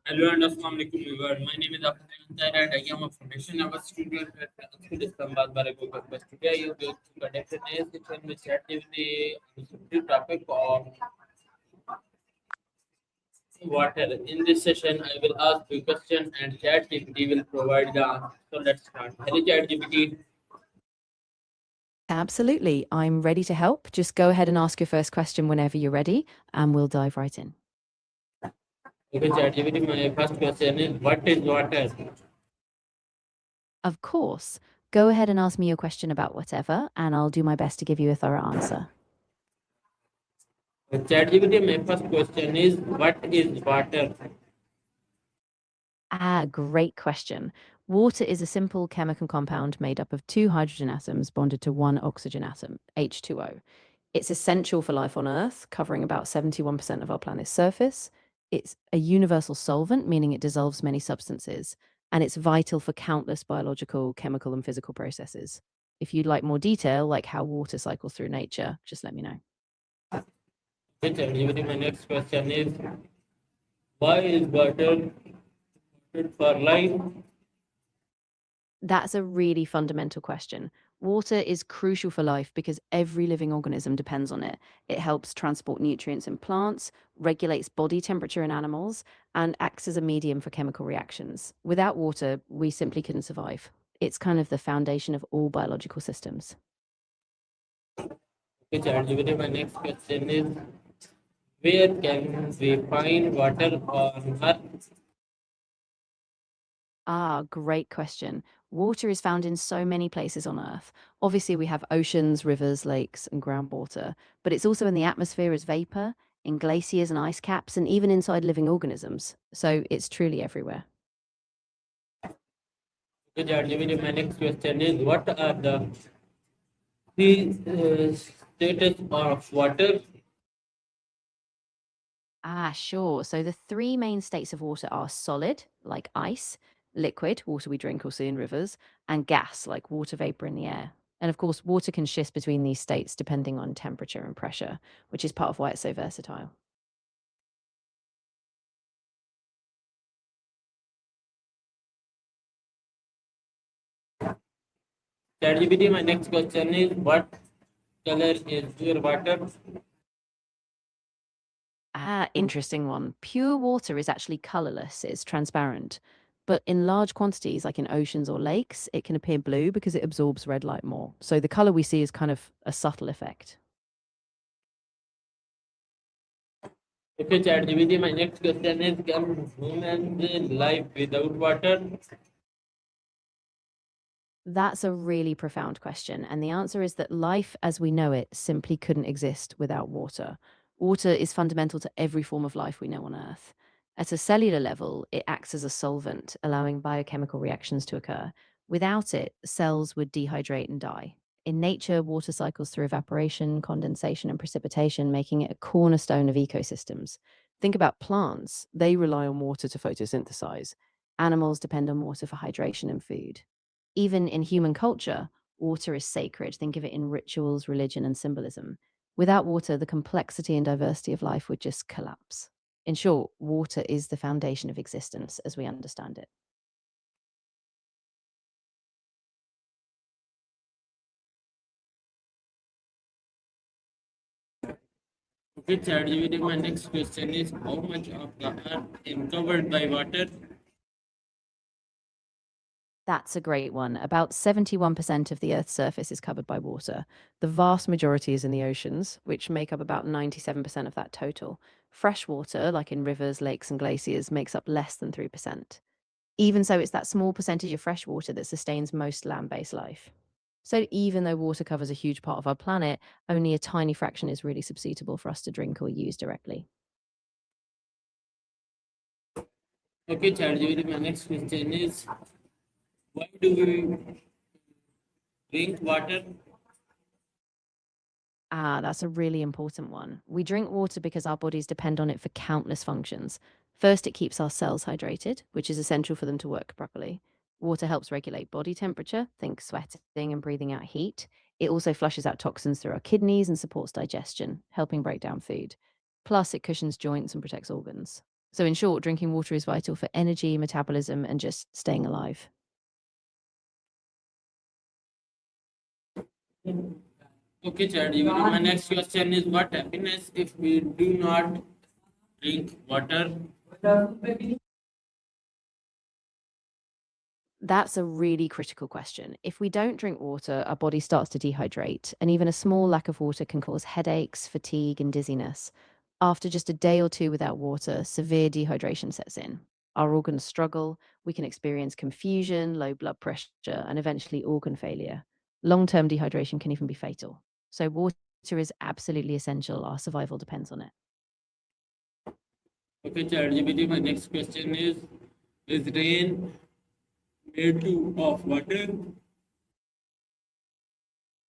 Hello and Assalamu alaikum everyone. My name is Afan and I am a foundation of a student at Islamabad Barakobat. But today I am going to conduct a session with ChatGPT on the topic of water. In this session, I will ask you a question and ChatGPT will provide the answer. So let's start. Hello ChatGPT. Absolutely. I'm ready to help. Just go ahead and ask your first question whenever you're ready, and we'll dive right in. Okay, ChatGPT, my first question is what is water? Of course. Go ahead and ask me your question about whatever, and I'll do my best to give you a thorough answer. ChatGPT, my first question is what is water? Great question. Water is a simple chemical compound made up of two hydrogen atoms bonded to one oxygen atom, H2O. It's essential for life on Earth, covering about 71% of our planet's surface. It's a universal solvent, meaning it dissolves many substances, and it's vital for countless biological, chemical, and physical processes. If you'd like more detail, like how water cycles through nature, just let me know. Okay, ChatGPT, my next question is why is water good for life? That's a really fundamental question. Water is crucial for life because every living organism depends on it. It helps transport nutrients in plants, regulates body temperature in animals, and acts as a medium for chemical reactions. Without water, we simply couldn't survive. It's kind of the foundation of all biological systems. Okay, ChatGPT, my next question is where can we find water on Earth? Great question. Water is found in so many places on Earth. Obviously, we have oceans, rivers, lakes, and groundwater, but it's also in the atmosphere as vapor, in glaciers and ice caps, and even inside living organisms. So it's truly everywhere. Okay, ChatGPT, my next question is what are the three status of water? Sure. So the three main states of water are solid, like ice, liquid, water we drink or see in rivers, and gas, like water vapor in the air. And of course, water can shift between these states depending on temperature and pressure, which is part of why it's so versatile. ChatGPT, my next question is what color is pure water? Interesting one. Pure water is actually colorless, it's transparent. But in large quantities, like in oceans or lakes, it can appear blue because it absorbs red light more. So the color we see is kind of a subtle effect. Okay, ChatGPT, my next question is can humans live without water? That's a really profound question. And the answer is that life as we know it simply couldn't exist without water. Water is fundamental to every form of life we know on Earth. At a cellular level, it acts as a solvent, allowing biochemical reactions to occur. Without it, cells would dehydrate and die. In nature, water cycles through evaporation, condensation, and precipitation, making it a cornerstone of ecosystems. Think about plants, they rely on water to photosynthesize. Animals depend on water for hydration and food. Even in human culture, water is sacred. Think of it in rituals, religion, and symbolism. Without water, the complexity and diversity of life would just collapse. In short, water is the foundation of existence as we understand it. Okay, ChatGPT, my next question is how much of the earth is covered by water? That's a great one. About 71% of the Earth's surface is covered by water. The vast majority is in the oceans, which make up about 97% of that total. Fresh water, like in rivers, lakes, and glaciers, makes up less than 3%. Even so, it's that small percentage of fresh water that sustains most land based life. So, even though water covers a huge part of our planet, only a tiny fraction is really suitable for us to drink or use directly. Okay, ChatGPT, my next question is why do we drink water? That's a really important one. We drink water because our bodies depend on it for countless functions. First, it keeps our cells hydrated, which is essential for them to work properly. Water helps regulate body temperature, think sweating and breathing out heat. It also flushes out toxins through our kidneys and supports digestion, helping break down food. Plus, it cushions joints and protects organs. So, in short, drinking water is vital for energy, metabolism, and just staying alive. Okay, ChatGPT. My next question is what happiness if we do not drink water? That's a really critical question. If we don't drink water, our body starts to dehydrate, and even a small lack of water can cause headaches, fatigue, and dizziness. After just a day or two without water, severe dehydration sets in. Our organs struggle, we can experience confusion, low blood pressure, and eventually organ failure. Long term dehydration can even be fatal. So, water is absolutely essential. Our survival depends on it. Okay, ChatGPT. My next question is rain made to of water?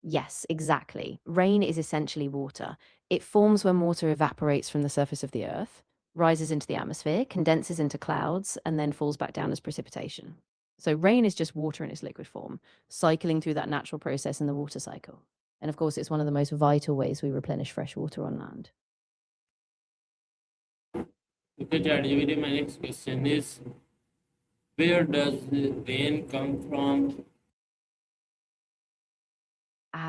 Yes, exactly. Rain is essentially water. It forms when water evaporates from the surface of the earth, rises into the atmosphere, condenses into clouds, and then falls back down as precipitation. So, rain is just water in its liquid form, cycling through that natural process in the water cycle. And of course, it's one of the most vital ways we replenish fresh water on land. Okay, ChatGPT. My next question is where does the rain come from?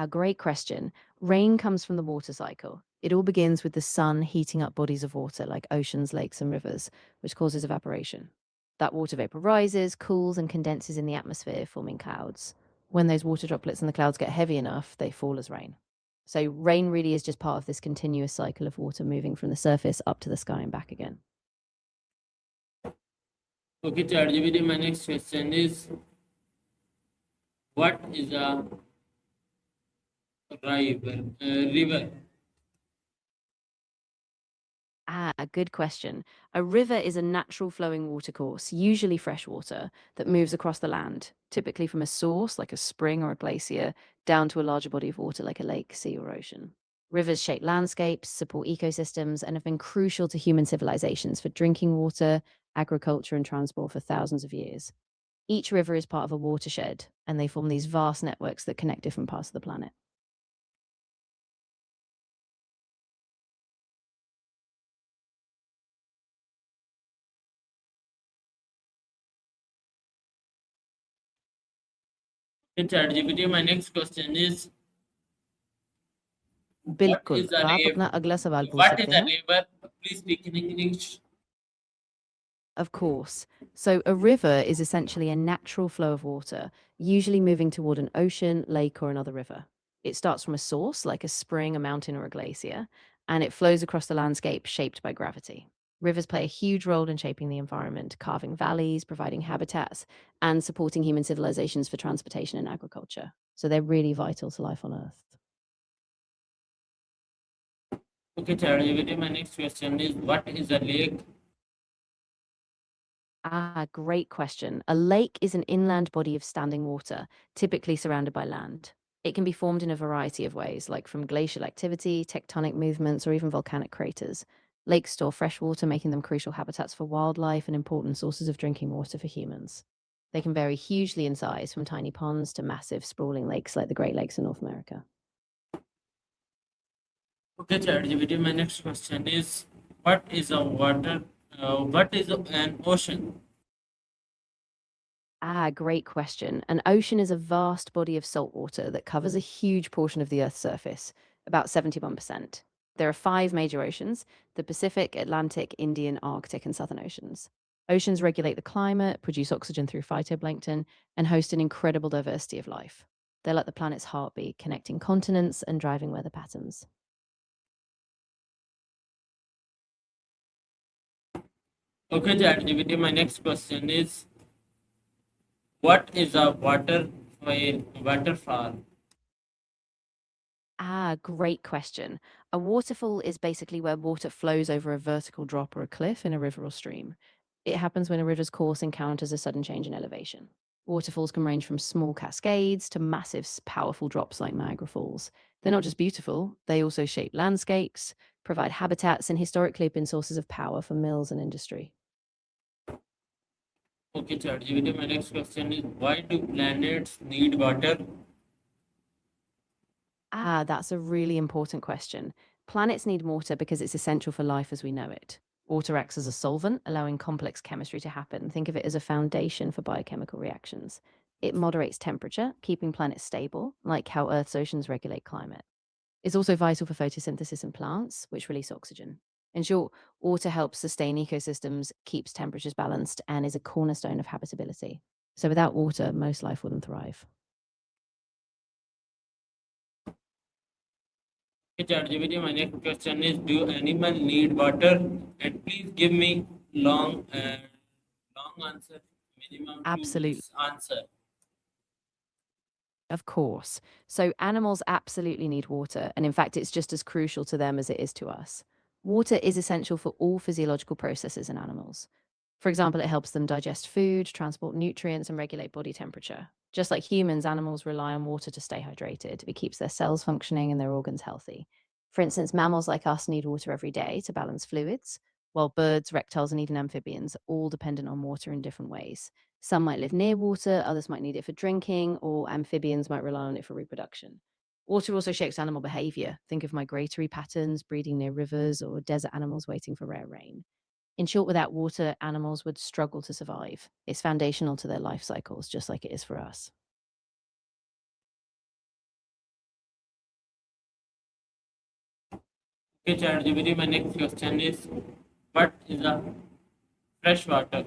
Great question. Rain comes from the water cycle. It all begins with the sun heating up bodies of water like oceans, lakes, and rivers, which causes evaporation. That water vapor rises, cools, and condenses in the atmosphere, forming clouds. When those water droplets in the clouds get heavy enough, they fall as rain. So, rain really is just part of this continuous cycle of water moving from the surface up to the sky and back again. Okay, ChatGPT. My next question is what is a river? A good question. A river is a natural flowing watercourse, usually fresh water, that moves across the land, typically from a source like a spring or a glacier, down to a larger body of water like a lake, sea, or ocean. Rivers shape landscapes, support ecosystems, and have been crucial to human civilizations for drinking water, agriculture, and transport for thousands of years. Each river is part of a watershed, and they form these vast networks that connect different parts of the planet. Okay, ChatGPT. My next question is what बिल्कुल is a तो आप river? अपना अगला सवाल पूछ What is सकते a हैं. river? Please speak in English. Of course. So, a river is essentially a natural flow of water, usually moving toward an ocean, lake, or another river. It starts from a source, like a spring, a mountain, or a glacier, and it flows across the landscape shaped by gravity. Rivers play a huge role in shaping the environment, carving valleys, providing habitats, and supporting human civilizations for transportation and agriculture. So, they're really vital to life on Earth. Okay, ChatGPT. My next question is what is a lake? Great question. A lake is an inland body of standing water, typically surrounded by land. It can be formed in a variety of ways, like from glacial activity, tectonic movements, or even volcanic craters. Lakes store fresh water, making them crucial habitats for wildlife and important sources of drinking water for humans. They can vary hugely in size, from tiny ponds to massive, sprawling lakes like the Great Lakes in North America. Okay, ChatGPT. My next question is what is a water? What is an ocean? Great question. An ocean is a vast body of salt water that covers a huge portion of the Earth's surface, about 71%. There are five major oceans: the Pacific, Atlantic, Indian, Arctic, and Southern Oceans. Oceans regulate the climate, produce oxygen through phytoplankton, and host an incredible diversity of life. They're like the planet's heartbeat, connecting continents and driving weather patterns. Okay, ChatGPT. My next question is what is a waterfall? Great question. A waterfall is basically where water flows over a vertical drop or a cliff in a river or stream. It happens when a river's course encounters a sudden change in elevation. Waterfalls can range from small cascades to massive, powerful drops like Niagara Falls. They're not just beautiful, they also shape landscapes, provide habitats, and historically have been sources of power for mills and industry. Okay, ChatGPT. My next question is why do planets need water? That's a really important question. Planets need water because it's essential for life as we know it. Water acts as a solvent, allowing complex chemistry to happen. Think of it as a foundation for biochemical reactions. It moderates temperature, keeping planets stable, like how Earth's oceans regulate climate. It's also vital for photosynthesis in plants, which release oxygen. In short, water helps sustain ecosystems, keeps temperatures balanced, and is a cornerstone of habitability. So without water, most life wouldn't thrive. Okay, ChatGPT, my next question is: do animals need water? And please give me long answer, minimum 2 minutes Absolutely. answer. Of course. So animals absolutely need water, and in fact, it's just as crucial to them as it is to us. Water is essential for all physiological processes in animals. For example, it helps them digest food, transport nutrients, and regulate body temperature. Just like humans, animals rely on water to stay hydrated. It keeps their cells functioning and their organs healthy. For instance, mammals like us need water every day to balance fluids, while birds, reptiles, and even amphibians are all dependent on water in different ways. Some might live near water, others might need it for drinking, or amphibians might rely on it for reproduction. Water also shapes animal behavior. Think of migratory patterns, breeding near rivers, or desert animals waiting for rare rain. In short, without water, animals would struggle to survive. It's foundational to their life cycles, just like it is for us. Okay, ChatGPT, my next question is: what is a fresh water?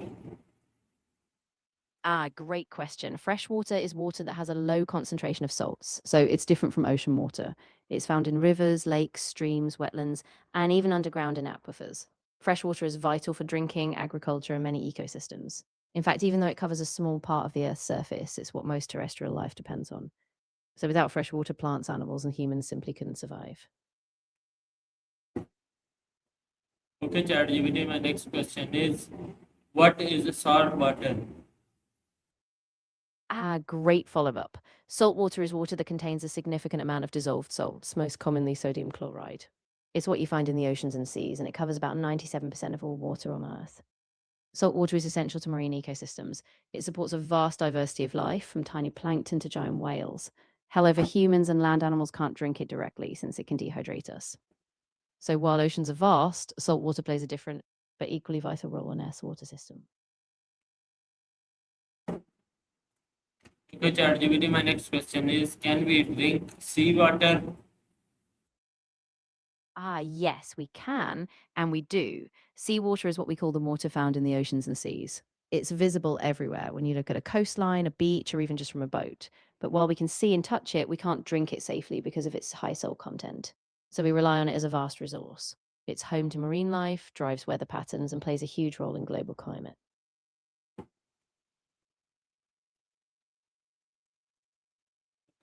Great question. Fresh water is water that has a low concentration of salts, so it's different from ocean water. It's found in rivers, lakes, streams, wetlands, and even underground in aquifers. Fresh water is vital for drinking, agriculture, and many ecosystems. In fact, even though it covers a small part of the Earth's surface, it's what most terrestrial life depends on. So without fresh water, plants, animals, and humans simply couldn't survive. Okay, ChatGPT, my next question is: what is salt water? Great follow up. Salt water is water that contains a significant amount of dissolved salts, most commonly sodium chloride. It's what you find in the oceans and seas, and it covers about 97% of all water on Earth. Salt water is essential to marine ecosystems. It supports a vast diversity of life, from tiny plankton to giant whales. However, humans and land animals can't drink it directly since it can dehydrate us. So while oceans are vast, salt water plays a different but equally vital role in Earth's water system. Okay, ChatGPT, my next question is: can we drink seawater? Yes, we can, and we do. Seawater is what we call the water found in the oceans and seas. It's visible everywhere when you look at a coastline, a beach, or even just from a boat. But while we can see and touch it, we can't drink it safely because of its high salt content. So we rely on it as a vast resource. It's home to marine life, drives weather patterns, and plays a huge role in global climate.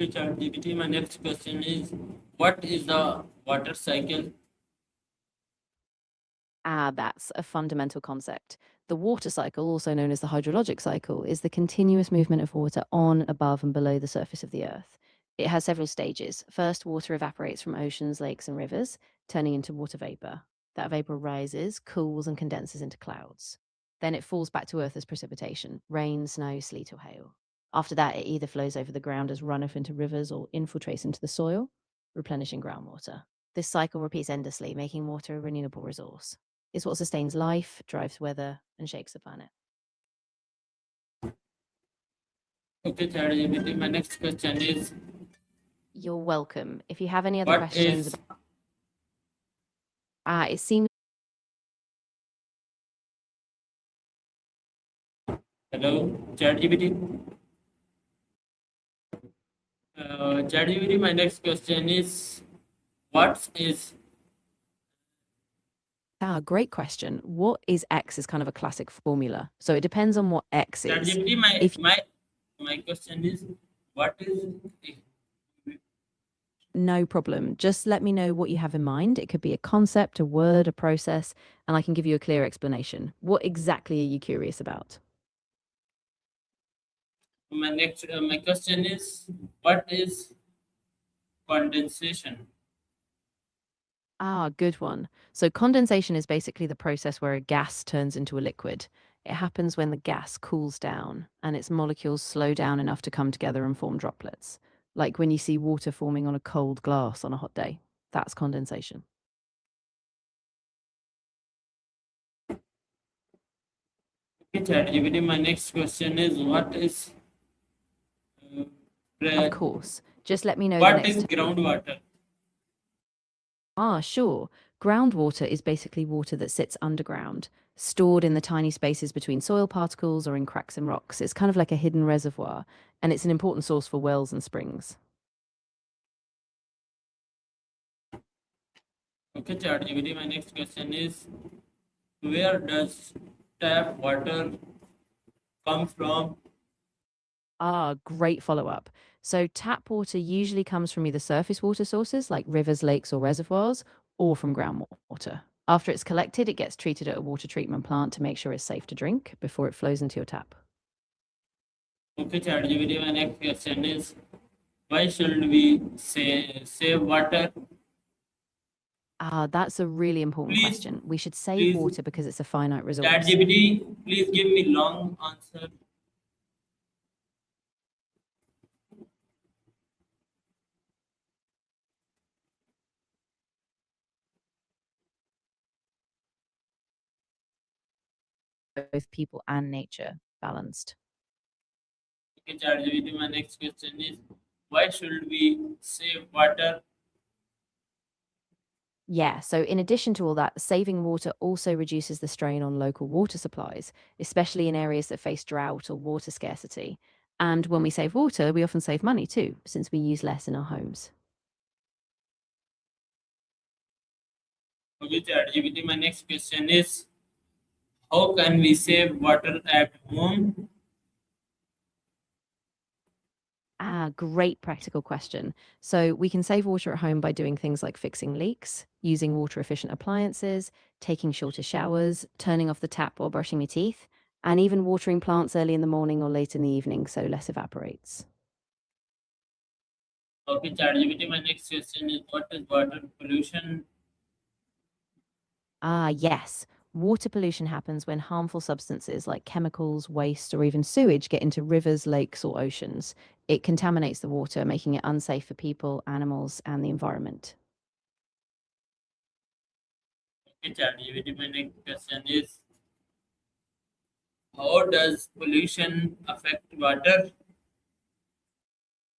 Okay, ChatGPT, my next question is: what is the water cycle? That's a fundamental concept. The water cycle, also known as the hydrologic cycle, is the continuous movement of water on, above, and below the surface of the Earth. It has several stages. First, water evaporates from oceans, lakes, and rivers, turning into water vapor. That vapor rises, cools, and condenses into clouds. Then it falls back to Earth as precipitation: rain, snow, sleet, or hail. After that, it either flows over the ground as runoff into rivers or infiltrates into the soil, replenishing groundwater. This cycle repeats endlessly, making water a renewable resource. It's what sustains life, drives weather, and shapes the planet. Okay, ChatGPT, my next question is: You're welcome. If you have any other what questions, is it seems hello, ChatGPT? ChatGPT, my next question is: what is great question. What is X is kind of a classic formula. So it depends on what X is. ChatGPT? If My question is: what is no problem, just let me know what you have in mind. It could be a concept, a word, a process, and I can give you a clear explanation. What exactly are you curious about? my question is: what is condensation? Good one. So condensation is basically the process where a gas turns into a liquid. It happens when the gas cools down and its molecules slow down enough to come together and form droplets. Like when you see water forming on a cold glass on a hot day. That's condensation. Okay, ChatGPT, my next question is what is uh, Of pre- course. Just let me know the what next is time. groundwater? Sure. Groundwater is basically water that sits underground, stored in the tiny spaces between soil particles or in cracks in rocks. It's kind of like a hidden reservoir, and it's an important source for wells and springs. Okay, ChatGPT, my next question is where does tap water come from? Great follow up. So, tap water usually comes from either surface water sources like rivers, lakes, or reservoirs, or from groundwater. After it's collected, it gets treated at a water treatment plant to make sure it's safe to drink before it flows into your tap. Okay, ChatGPT, my next question is why should we save water? That's a really important Please, question. We should save please, water because it's a finite resource. ChatGPT, please give me long answer. Both people and nature balanced. Okay, ChatGPT, my next question is why should we save water? Yeah, so in addition to all that, saving water also reduces the strain on local water supplies, especially in areas that face drought or water scarcity. And when we save water, we often save money too, since we use less in our homes. Okay, ChatGPT, my next question is how can we save water at home? Great practical question. So we can save water at home by doing things like fixing leaks, using water efficient appliances, taking shorter showers, turning off the tap while brushing your teeth, and even watering plants early in the morning or late in the evening so less evaporates. Okay, ChatGPT, my next question is what is water pollution? Yes. Water pollution happens when harmful substances like chemicals, waste, or even sewage get into rivers, lakes, or oceans. It contaminates the water, making it unsafe for people, animals, and the environment. Okay, ChatGPT, my next question is how does pollution affect water?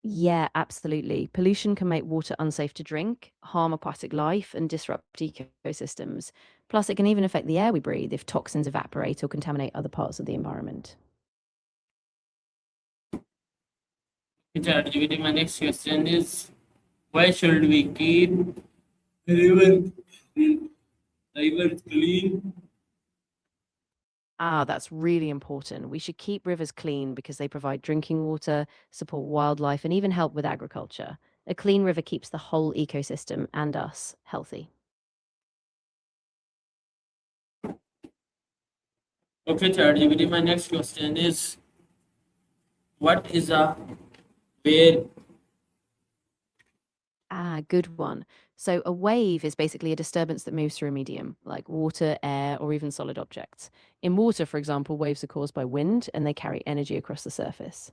Yeah, absolutely. Pollution can make water unsafe to drink, harm aquatic life, and disrupt ecosystems. Plus, it can even affect the air we breathe if toxins evaporate or contaminate other parts of the environment. Okay, ChatGPT, my next question is why should we keep rivers rivers clean? That's really important. We should keep rivers clean because they provide drinking water, support wildlife, and even help with agriculture. A clean river keeps the whole ecosystem and us healthy. Okay, ChatGPT, my next question is what is a wave? Good one. So, a wave is basically a disturbance that moves through a medium, like water, air, or even solid objects. In water, for example, waves are caused by wind and they carry energy across the surface.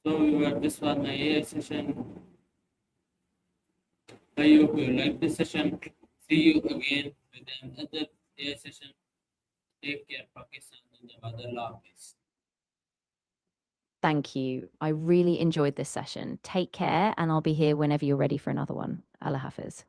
So this was my AI session. I hope you like this session. See you again with another AI session. Take care, Pakistan and Allah Hafiz. Thank you. I really enjoyed this session. Take care, and I'll be here whenever you're ready for another one. Allah Hafiz.